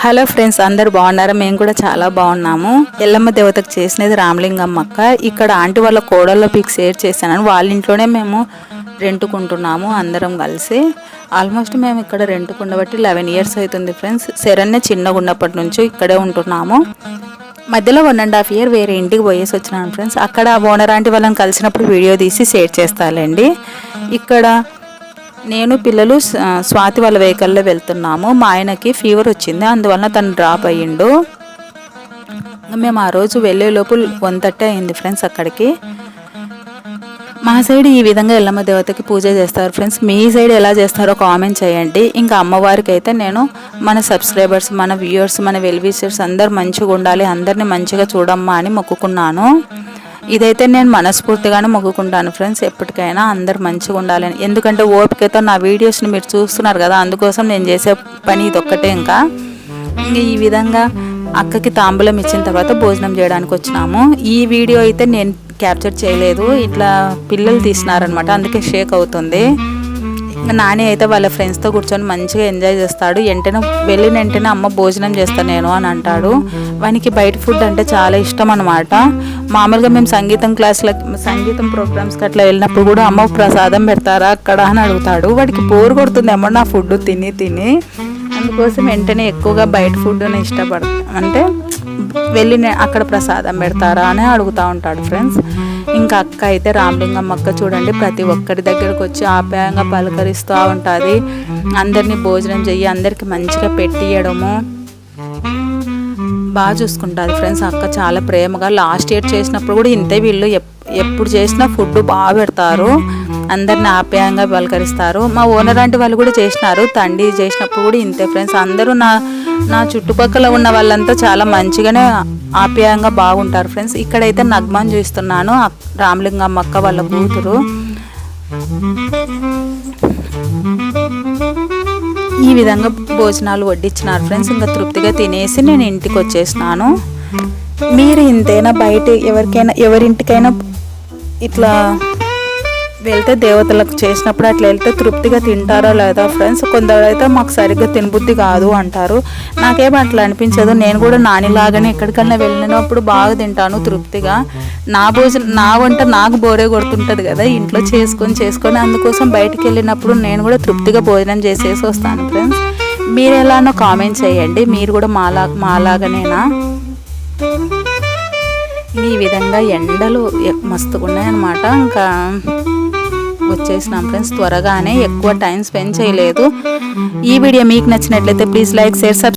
Hello friends, అందరు బాగున్నారా? మేము కూడా చాలా బాగున్నాము. ఎల్లమ్మ దేవతకు చేసినది రామలింగమ్మ అక్క. ఇక్కడ ఆంటీ వాళ్ళ కోడళ్ళ పిక్ షేర్ చేశాను. వాళ్ళ ఇంట్లోనే మేము రెంటుకుంటున్నాము అందరం కలిసి. ఆల్మోస్ట్ మేము ఇక్కడ రెంటుకుండబట్టి 11 years అవుతుంది ఫ్రెండ్స్. శరణ్య చిన్నగా ఉన్నప్పటి నుంచి ఇక్కడే ఉంటున్నాము. మధ్యలో 1.5 year వేరే ఇంటికి పోయేసి వచ్చినాను ఫ్రెండ్స్. అక్కడ ఓనర్ ఆంటీ వాళ్ళని కలిసినప్పుడు వీడియో తీసి షేర్ చేస్తానండి. ఇక్కడ నేను పిల్లలు స్వాతి వాళ్ళ వెహికల్లో వెళ్తున్నాము. మా ఆయనకి ఫీవర్ వచ్చింది, అందువల్ల తను డ్రాప్ అయ్యిండు. మేము ఆ రోజు వెళ్ళే లోపు 1:30 అయింది ఫ్రెండ్స్. అక్కడికి మా సైడ్ ఈ విధంగా ఎల్లమ్మ దేవతకి పూజ చేస్తారు ఫ్రెండ్స్. మీ సైడ్ ఎలా చేస్తారో కామెంట్ చేయండి. ఇంకా అమ్మవారికి అయితే నేను మన సబ్స్క్రైబర్స్, మన వ్యూయర్స్, మన వెల్ విషర్స్ అందరు మంచిగా ఉండాలి, అందరినీ మంచిగా చూడమ్మా అని మొక్కుకున్నాను. ఇదైతే నేను మనస్ఫూర్తిగానే మొక్కుకుంటాను ఫ్రెండ్స్. ఎప్పటికైనా అందరు మంచిగా ఉండాలని. ఎందుకంటే ఓపికతో నా వీడియోస్ని మీరు చూస్తున్నారు కదా, అందుకోసం నేను చేసే పని ఇదొక్కటే. ఇంకా ఈ విధంగా అక్కకి తాంబూలం ఇచ్చిన తర్వాత భోజనం చేయడానికి వచ్చినాము. ఈ వీడియో అయితే నేను క్యాప్చర్ చేయలేదు, ఇట్లా పిల్లలు తీసినారనమాట, అందుకే షేక్ అవుతుంది. నాని అయితే వాళ్ళ ఫ్రెండ్స్తో కూర్చొని మంచిగా ఎంజాయ్ చేస్తాడు. వెళ్ళిన వెంటనే అమ్మ భోజనం చేస్తాను నేను అని అంటాడు. వానికి బయట ఫుడ్ అంటే చాలా ఇష్టం అనమాట. మామూలుగా మేము సంగీతం ప్రోగ్రామ్స్కి అట్లా వెళ్ళినప్పుడు కూడా అమ్మ ప్రసాదం పెడతారా అక్కడ అని అడుగుతాడు. వాడికి బోర్ కొడుతుంది అమ్మ నా ఫుడ్ తిని తిని. అందుకోసం వెంటనే ఎక్కువగా బయట ఫుడ్ని అంటే వెళ్ళి అక్కడ ప్రసాదం పెడతారా అని అడుగుతూ ఉంటాడు ఫ్రెండ్స్. ఇంకా అక్క అయితే రామలింగమ్మ అక్క చూడండి, ప్రతి ఒక్కరి దగ్గరకు వచ్చి ఆప్యాయంగా పలకరిస్తూ ఉంటుంది. అందరినీ భోజనం చెయ్యి, అందరికి మంచిగా పెట్టియడము బాగా చూసుకుంటుంది ఫ్రెండ్స్. అక్క చాలా ప్రేమగా. లాస్ట్ ఇయర్ చేసినప్పుడు కూడా ఇంతే. వీళ్ళు ఎప్పుడు చేసినా ఫుడ్ బాగా పెడతారు, అందరిని ఆప్యాయంగా పలకరిస్తారు. మా ఓనర్ ఆంటీ వాళ్ళు కూడా చేసినారు, తండ్రి చేసినప్పుడు కూడా ఇంతే ఫ్రెండ్స్. అందరూ నా చుట్టుపక్కల ఉన్న వాళ్ళంతా చాలా మంచిగానే ఆప్యాయంగా బాగుంటారు ఫ్రెండ్స్. ఇక్కడైతే నగ్మాన్ చూస్తున్నాను, రామలింగమ్మ అక్క వాళ్ళ కూతురు. ఈ విధంగా భోజనాలు వడ్డించినారు ఫ్రెండ్స్. ఇంకా తృప్తిగా తినేసి నేను ఇంటికి వచ్చేసినాను. మీరు ఇంతైనా బయట ఎవరింటికైనా ఇట్లా వెళ్తే దేవతలకు చేసినప్పుడు అట్లా వెళ్తే తృప్తిగా తింటారో లేదా ఫ్రెండ్స్? కొందరైతే మాకు సరిగ్గా తినబుద్ధి కాదు అంటారు. నాకేమో అట్లా అనిపించదు. నేను కూడా నానిలాగానే ఎక్కడికైనా వెళ్ళినప్పుడు బాగా తింటాను తృప్తిగా. నా వంట నాకు బోరే కొడుతుంటుంది కదా ఇంట్లో చేసుకొని. అందుకోసం బయటికి వెళ్ళినప్పుడు నేను కూడా తృప్తిగా భోజనం చేసేసి వస్తాను ఫ్రెండ్స్. మీరు ఎలానో కామెంట్ చేయండి, మీరు కూడా మాలాగనేనా? ఈ విధంగా ఎండలు మస్తుగా ఉన్నాయన్నమాట. ఇంకా వచ్చేసినాం ఫ్రెండ్స్ త్వరగానే, ఎక్కువ టైం స్పెండ్ చేయలేదు. ఈ వీడియో మీకు నచ్చినట్లయితే ప్లీజ్ లైక్, షేర్, సబ్స్క్రైబ్.